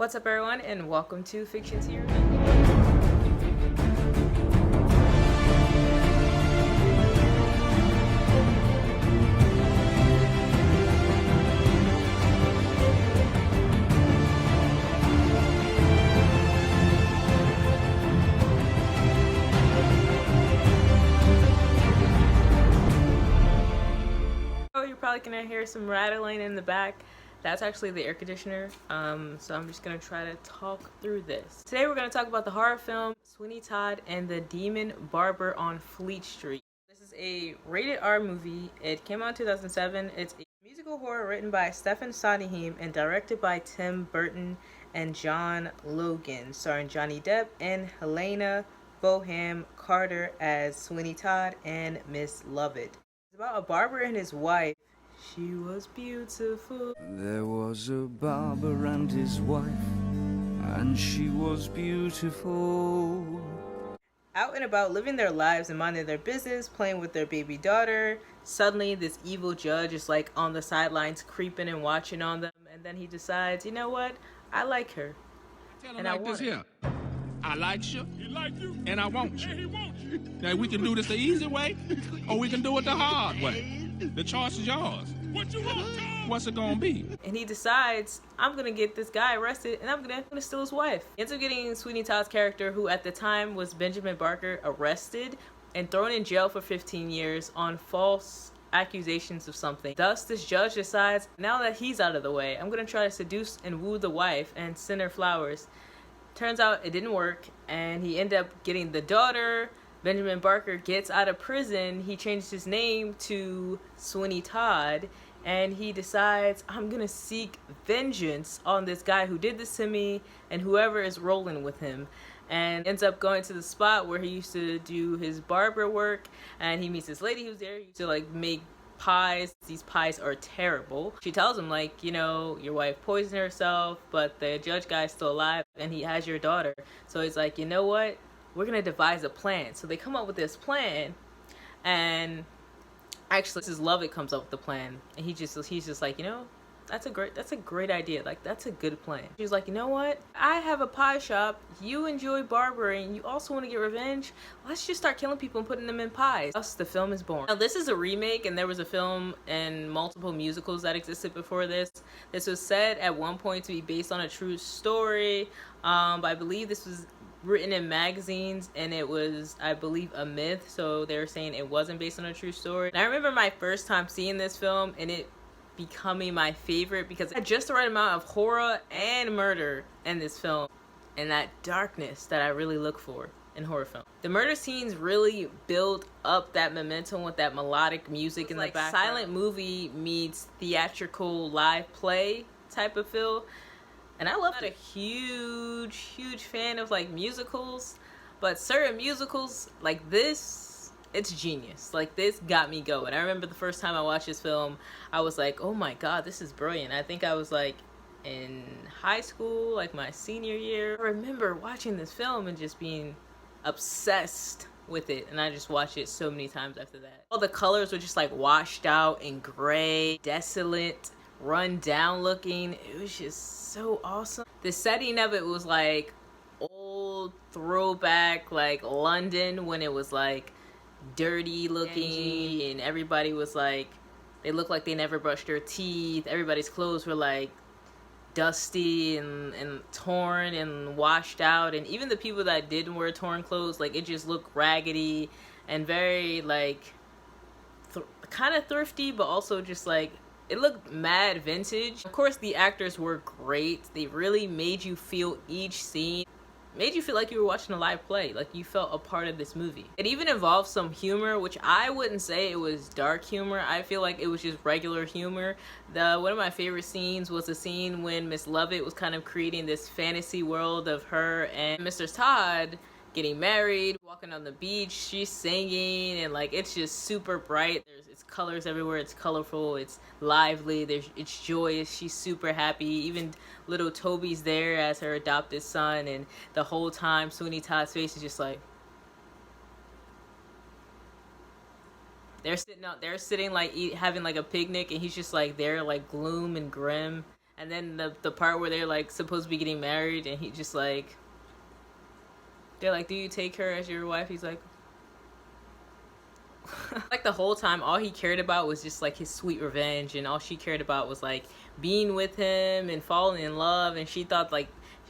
What's up, everyone, and welcome to Fiction Series. Oh, you're probably gonna hear some rattling in the back. That's actually the air conditioner, so I'm just gonna try to talk through this. Today we're gonna talk about the horror film Sweeney Todd and the Demon Barber on Fleet Street. This is a rated R movie. It came out in 2007. It's a musical horror written by Stephen Sondheim and directed by Tim Burton and John Logan, starring Johnny Depp and Helena Bonham Carter as Sweeney Todd and Miss Lovett. It's about a barber and his wife. She was beautiful. There was a barber and his wife, and she was beautiful. Out and about living their lives and minding their business, playing with their baby daughter. Suddenly this evil judge is like on the sidelines creeping and watching on them, and then he decides, you know what, I like her. Tell him like this here. I like you. He like you. And I want you. And he wants you. Now we can do this the easy way, or we can do it the hard way. The choice is yours. What you want, Tom? What's it gonna be? And he decides, I'm gonna get this guy arrested and I'm gonna steal his wife. He ends up getting Sweeney Todd's character, who at the time was Benjamin Barker, arrested and thrown in jail for 15 years on false accusations of something. Thus, this judge decides, now that he's out of the way, I'm gonna try to seduce and woo the wife and send her flowers. Turns out it didn't work, and he ended up getting the daughter. Benjamin Barker gets out of prison. He changed his name to Sweeney Todd, and he decides, I'm gonna seek vengeance on this guy who did this to me and whoever is rolling with him. And ends up going to the spot where he used to do his barber work, and he meets this lady who's there. He used to like make pies. These pies are terrible. She tells him, like, you know, your wife poisoned herself, but the judge guy's still alive and he has your daughter. So he's like, you know what, we're gonna devise a plan. So they come up with this plan, and actually this is Lovett comes up with the plan, and he's just like, you know, that's a great idea. Like, that's a good plan. She's like, you know what? I have a pie shop. You enjoy barbering. You also want to get revenge. Let's just start killing people and putting them in pies. Thus, the film is born. Now, this is a remake, and there was a film and multiple musicals that existed before this. This was said at one point to be based on a true story, but I believe this was written in magazines, and it was, I believe, a myth. So they were saying it wasn't based on a true story. And I remember my first time seeing this film, and it becoming my favorite because it had just the right amount of horror and murder in this film, and that darkness that I really look for in horror film. The murder scenes really build up that momentum with that melodic music in the background. Silent movie meets theatrical live play type of feel, and I love it. I'm not a huge fan of like musicals, but certain musicals like this, it's genius. Like, this got me going. I remember the first time I watched this film, I was like, oh my god, this is brilliant. I think I was like in high school, like my senior year. I remember watching this film and just being obsessed with it, and I just watched it so many times after that. All the colors were just like washed out and gray, desolate, run down looking. It was just so awesome. The setting of it was like old throwback, like London, when it was like dirty looking, and everybody was like, they looked like they never brushed their teeth. Everybody's clothes were like dusty and torn and washed out, and even the people that didn't wear torn clothes, like, it just looked raggedy and very like kind of thrifty, but also just like, it looked mad vintage. Of course, the actors were great. They really made you feel each scene, made you feel like you were watching a live play, like you felt a part of this movie. It even involved some humor, which I wouldn't say it was dark humor. I feel like it was just regular humor. One of my favorite scenes was a scene when Miss Lovett was kind of creating this fantasy world of her and Mr. Todd getting married, walking on the beach, she's singing, and like, it's just super bright. It's colors everywhere, it's colorful, it's lively, it's joyous, she's super happy. Even little Toby's there as her adopted son, and the whole time Sweeney Todd's face is just like, they're sitting like having like a picnic, and he's just like there, like gloom and grim. And then the part where they're like supposed to be getting married, and he just like, they're like, do you take her as your wife? He's like, like the whole time all he cared about was just like his sweet revenge, and all she cared about was like being with him and falling in love. And she thought like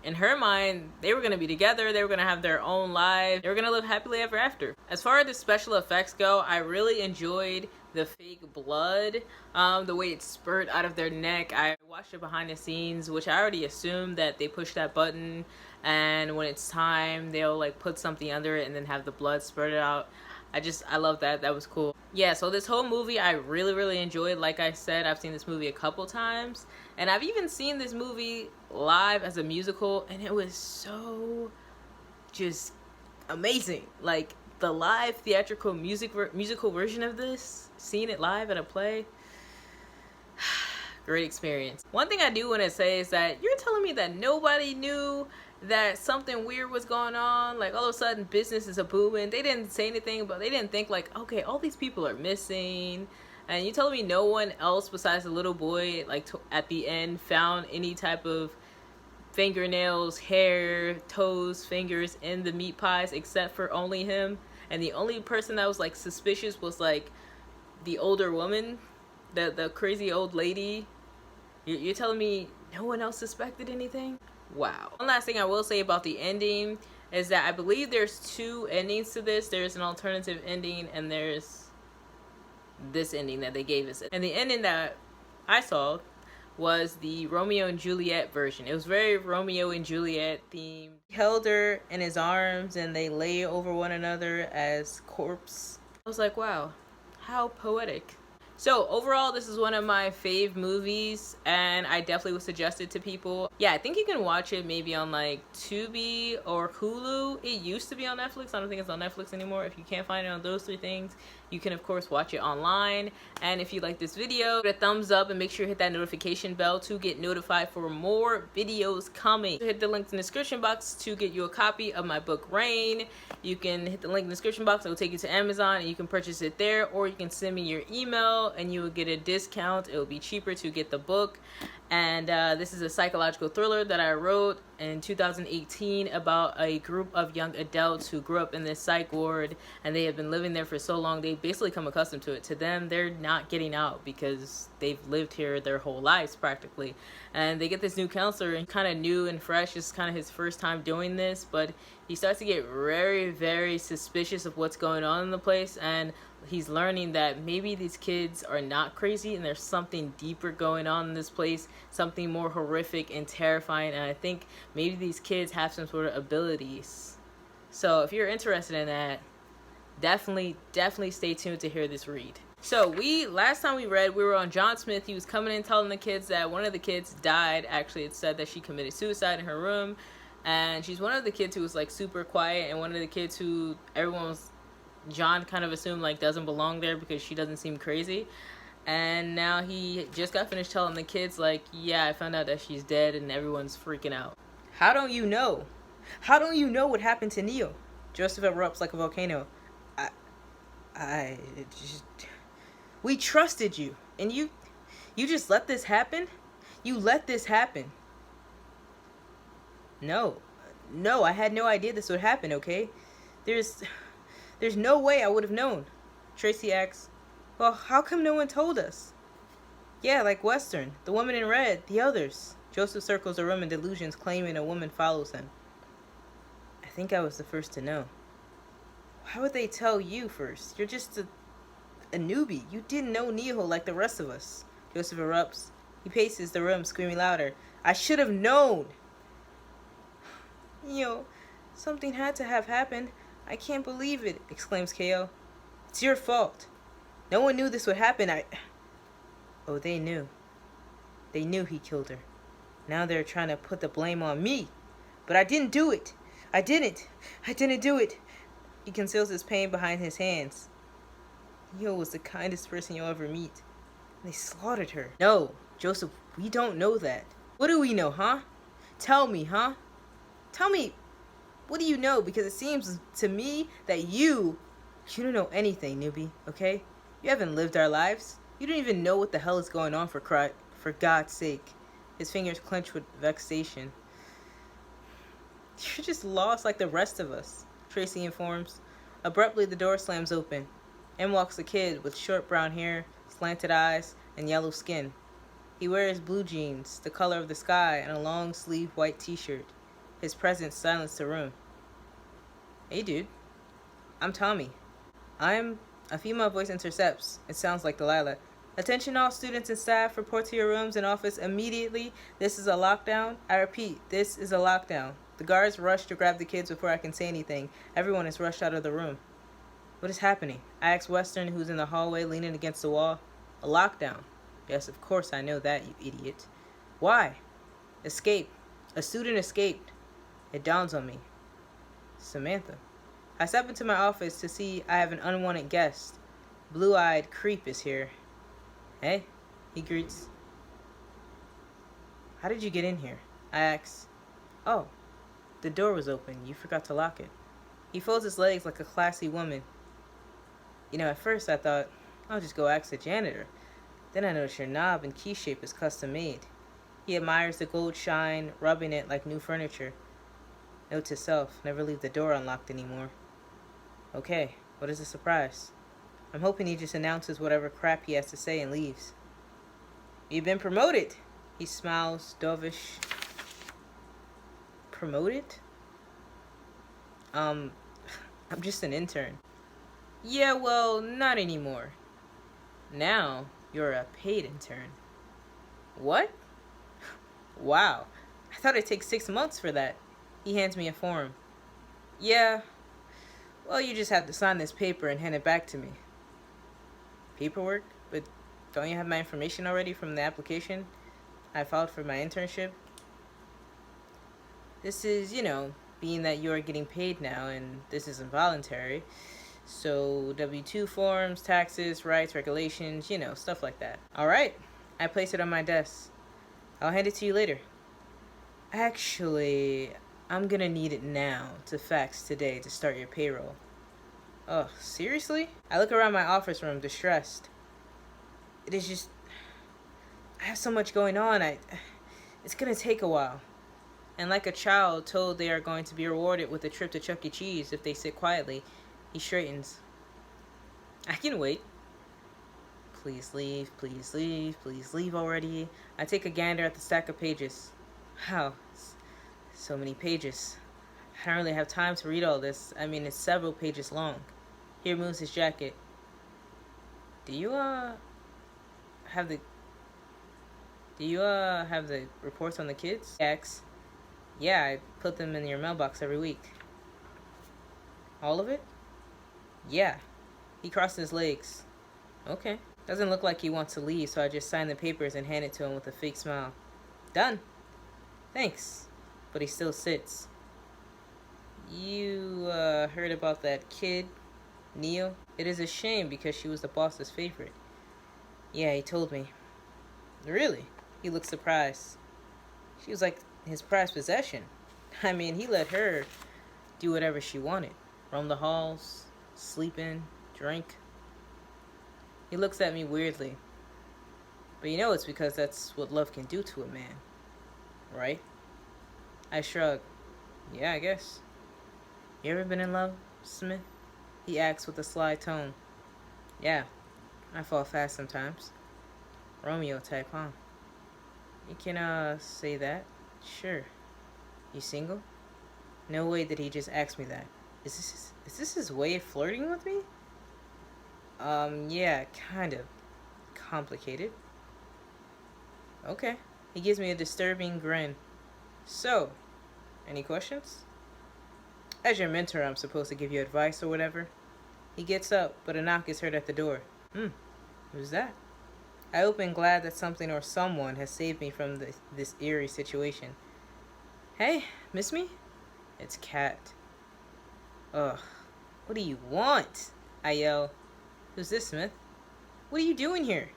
in her mind they were gonna be together, they were gonna have their own life, they were gonna live happily ever after. As far as the special effects go, I really enjoyed the fake blood, the way it spurted out of their neck. I watched it behind the scenes, which I already assumed that they push that button and when it's time they'll like put something under it and then have the blood spurted out. I love that. That was cool. Yeah, so this whole movie I really enjoyed. Like I said, I've seen this movie a couple times, and I've even seen this movie live as a musical, and it was so just amazing. Like the live theatrical musical version of this, seeing it live at a play, great experience. One thing I do want to say is that you're telling me that nobody knew that something weird was going on, like all of a sudden business is a booming. They didn't say anything, but they didn't think like, okay, all these people are missing, and you telling me no one else besides the little boy like at the end found any type of fingernails, hair, toes, fingers in the meat pies except for only him? And the only person that was like suspicious was like the older woman, the crazy old lady. You're telling me no one else suspected anything? Wow. One last thing I will say about the ending is that I believe there's two endings to this. There's an alternative ending and there's this ending that they gave us. And the ending that I saw was the Romeo and Juliet version. It was very Romeo and Juliet themed. He held her in his arms and they lay over one another as corpse. I was like, wow, how poetic. So overall, this is one of my fave movies, and I definitely would suggest it to people. Yeah, I think you can watch it maybe on like Tubi or Hulu. It used to be on Netflix. I don't think it's on Netflix anymore. If you can't find it on those three things, you can of course watch it online. And if you like this video, give it a thumbs up and make sure you hit that notification bell to get notified for more videos coming. Hit the link in the description box to get you a copy of my book Rain. You can hit the link in the description box. It will take you to Amazon and you can purchase it there, or you can send me your email and you will get a discount. It will be cheaper to get the book. And this is a psychological thriller that I wrote in 2018 about a group of young adults who grew up in this psych ward, and they have been living there for so long they basically come accustomed to it. To them, they're not getting out because they've lived here their whole lives practically. And they get this new counselor, and kind of new and fresh. It's kind of his first time doing this, but he starts to get very suspicious of what's going on in the place, and he's learning that maybe these kids are not crazy and there's something deeper going on in this place, something more horrific and terrifying. And I think maybe these kids have some sort of abilities. So if you're interested in that, definitely stay tuned to hear this read. So last time we read, we were on John Smith. He was coming in telling the kids that one of the kids died. Actually, it said that she committed suicide in her room, and she's one of the kids who was like super quiet, and one of the kids who John kind of assumed like doesn't belong there because she doesn't seem crazy. And now he just got finished telling the kids like, yeah, I found out that she's dead, and everyone's freaking out. How don't you know? How don't you know what happened to Neil? Joseph erupts like a volcano. We trusted you, and you just let this happen? You let this happen. No, I had no idea this would happen, okay? There's no way I would have known. Tracy asks, well, how come no one told us? Yeah, like Western, the woman in red, the others. Joseph circles the room in delusions, claiming a woman follows him. I think I was the first to know. Why would they tell you first? You're just a newbie. You didn't know Neil like the rest of us. Joseph erupts. He paces the room, screaming louder. I should have known. Something had to have happened. I can't believe it, exclaims K.O. It's your fault. No one knew this would happen. Oh, they knew. They knew he killed her. Now they're trying to put the blame on me. But I didn't do it. I didn't do it. He conceals his pain behind his hands. Neil was the kindest person you'll ever meet. They slaughtered her. No, Joseph, we don't know that. What do we know, huh? Tell me, huh? Tell me, what do you know? Because it seems to me that you don't know anything, newbie, okay? You haven't lived our lives. You don't even know what the hell is going on for God's sake. His fingers clenched with vexation. You're just lost like the rest of us, Tracy informs. Abruptly, the door slams open. In walks a kid with short brown hair, slanted eyes, and yellow skin. He wears blue jeans, the color of the sky, and a long-sleeved white t-shirt. His presence silenced the room. Hey, dude. I'm Tommy. A female voice intercepts. It sounds like Delilah. Attention all students and staff, report to your rooms and office immediately. This is a lockdown. I repeat, this is a lockdown. The guards rush to grab the kids before I can say anything. Everyone is rushed out of the room. What is happening? I ask Western, who's in the hallway leaning against the wall. A lockdown. Yes, of course I know that, you idiot. Why? Escape. A student escaped. It dawns on me. Samantha. I step into my office to see I have an unwanted guest. Blue-eyed creep is here. Hey, he greets. How did you get in here? I ask. Oh, the door was open. You forgot to lock it. He folds his legs like a classy woman. You know, at first I thought, I'll just go ask the janitor. Then I noticed your knob and key shape is custom made. He admires the gold shine, rubbing it like new furniture. Note to self, never leave the door unlocked anymore. Okay, what is the surprise? I'm hoping he just announces whatever crap he has to say and leaves. You've been promoted! He smiles, dovish. Promoted? I'm just an intern. Yeah, well, not anymore. Now, you're a paid intern. What? Wow, I thought it'd take 6 months for that. He hands me a form. Yeah, well, you just have to sign this paper and hand it back to me. Paperwork? But don't you have my information already from the application I filed for my internship? This is, being that you are getting paid now and this is involuntary. So W-2 forms, taxes, rights, regulations, stuff like that. All right, I place it on my desk. I'll hand it to you later. Actually, I'm gonna need it now to fax today to start your payroll. Ugh, seriously? I look around my office room, distressed. It is just... I have so much going on, it's gonna take a while. And like a child told they are going to be rewarded with a trip to Chuck E. Cheese if they sit quietly, he straightens. I can wait. Please leave, please leave, please leave already. I take a gander at the stack of pages. Wow, so many pages. I don't really have time to read all this. I mean, it's several pages long. He removes his jacket. Do you have the reports on the kids? X. Yeah, I put them in your mailbox every week. All of it? Yeah. He crosses his legs. Okay. Doesn't look like he wants to leave, so I just sign the papers and hand it to him with a fake smile. Done. Thanks. But he still sits. You, heard about that kid, Neil? It is a shame because she was the boss's favorite. Yeah, he told me. Really? He looked surprised. She was like his prized possession. I mean, he let her do whatever she wanted. Roam the halls, sleep in, drink. He looks at me weirdly. But it's because that's what love can do to a man. Right? I shrug. Yeah, I guess. You ever been in love, Smith? He asks with a sly tone. Yeah, I fall fast sometimes. Romeo type, huh? You can, say that. Sure. You single? No way did he just ask me that. Is this his way of flirting with me? Yeah, kind of. Complicated. Okay. He gives me a disturbing grin. So, any questions? As your mentor, I'm supposed to give you advice or whatever. He gets up, but a knock is heard at the door. Who's that? I open, glad that something or someone has saved me from this eerie situation. Hey, miss me? It's Kat. Ugh, what do you want? I yell. Who's this, Smith? What are you doing here?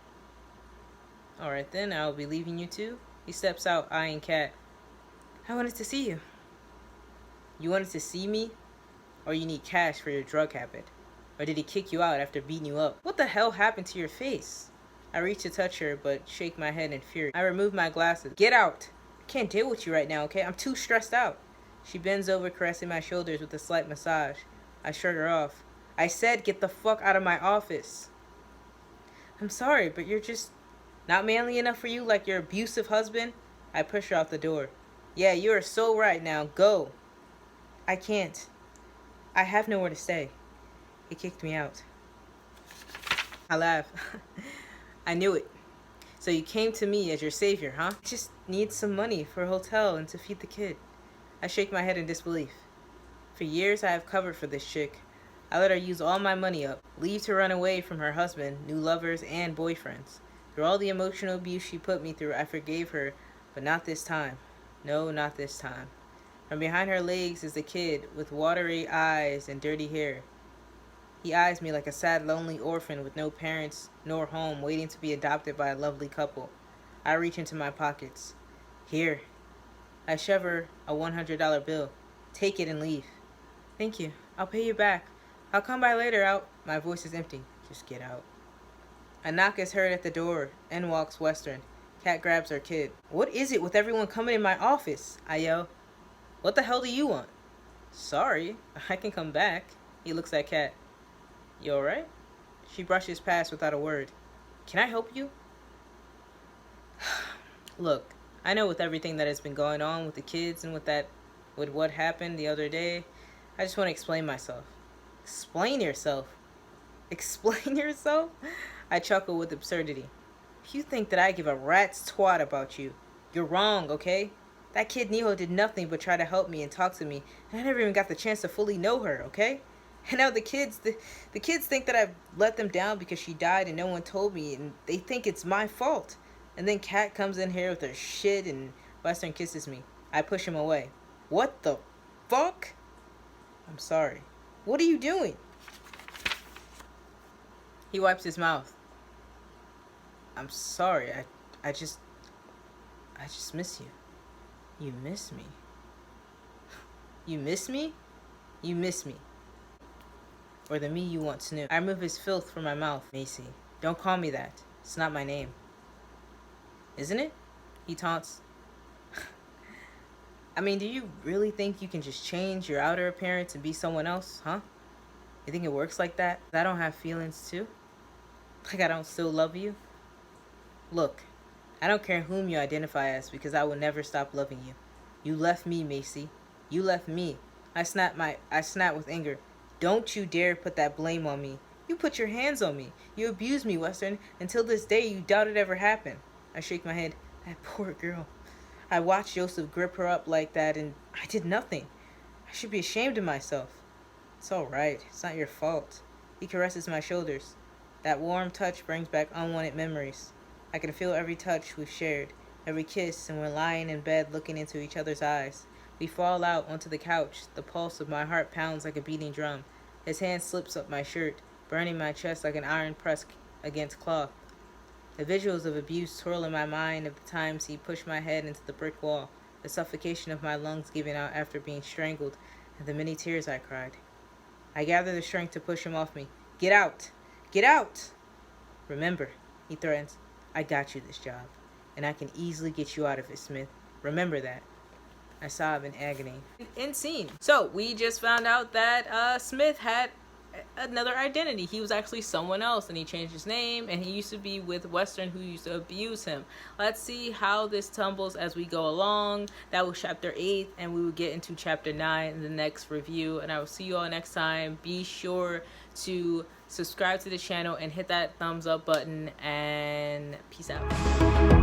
Alright then, I'll be leaving you too. He steps out, eyeing Kat. I wanted to see you. You wanted to see me? Or you need cash for your drug habit? Or did he kick you out after beating you up? What the hell happened to your face? I reach to touch her, but shake my head in fury. I remove my glasses. Get out! I can't deal with you right now, okay? I'm too stressed out. She bends over, caressing my shoulders with a slight massage. I shrug her off. I said get the fuck out of my office. I'm sorry, but you're just not manly enough for you like your abusive husband? I push her out the door. Yeah, you are so right now. Go. I can't. I have nowhere to stay. He kicked me out. I laugh. I knew it. So you came to me as your savior, huh? I just need some money for a hotel and to feed the kid. I shake my head in disbelief. For years I have covered for this chick. I let her use all my money up, leave to run away from her husband, new lovers, and boyfriends. Through all the emotional abuse she put me through, I forgave her, but not this time. No, not this time. From behind her legs is a kid with watery eyes and dirty hair. He eyes me like a sad, lonely orphan with no parents nor home, waiting to be adopted by a lovely couple. I reach into my pockets. Here. I shove her a $100 bill. Take it and leave. Thank you. I'll pay you back. I'll come by later. Out. My voice is empty. Just get out. A knock is heard at the door. In walks Western. Kat grabs her kid. What is it with everyone coming in my office? I yell. What the hell do you want? Sorry. I can come back. He looks at Kat. You alright? She brushes past without a word. Can I help you? Look, I know with everything that has been going on with the kids and with what happened the other day, I just want to explain myself. Explain yourself? Explain yourself? I chuckle with absurdity. If you think that I give a rat's twat about you, you're wrong, okay? That kid Neho did nothing but try to help me and talk to me, and I never even got the chance to fully know her, okay? And now the kids think that I've let them down because she died and no one told me, and they think it's my fault. And then Kat comes in here with her shit and Western kisses me. I push him away. What the fuck? I'm sorry. What are you doing? He wipes his mouth. I'm sorry. I just miss you. You miss me. You miss me? You miss me. Or the me you once knew. I remove his filth from my mouth. Macy, don't call me that. It's not my name. Isn't it? He taunts. I mean, do you really think you can just change your outer appearance and be someone else, huh? You think it works like that? I don't have feelings too? Like I don't still love you? Look, I don't care whom you identify as because I will never stop loving you. You left me, Macy. You left me. I snap with anger. Don't you dare put that blame on me. You put your hands on me. You abused me, Western. Until this day, you doubt it ever happened. I shake my head. That poor girl. I watched Joseph grip her up like that, and I did nothing. I should be ashamed of myself. It's all right. It's not your fault. He caresses my shoulders. That warm touch brings back unwanted memories. I can feel every touch we've shared, every kiss, and we're lying in bed looking into each other's eyes. We fall out onto the couch. The pulse of my heart pounds like a beating drum. His hand slips up my shirt, burning my chest like an iron press against cloth. The visuals of abuse swirl in my mind of the times he pushed my head into the brick wall, the suffocation of my lungs giving out after being strangled, and the many tears I cried. I gather the strength to push him off me. Get out! Get out! Remember, he threatens, I got you this job, and I can easily get you out of it, Smith. Remember that. I sob in agony. End scene. So, we just found out that Smith had another identity. He was actually someone else, and he changed his name, and he used to be with Western, who used to abuse him. Let's see how this tumbles as we go along. That was chapter 8, and we will get into chapter 9 in the next review, and I will see you all next time. Be sure to subscribe to the channel and hit that thumbs up button, and peace out.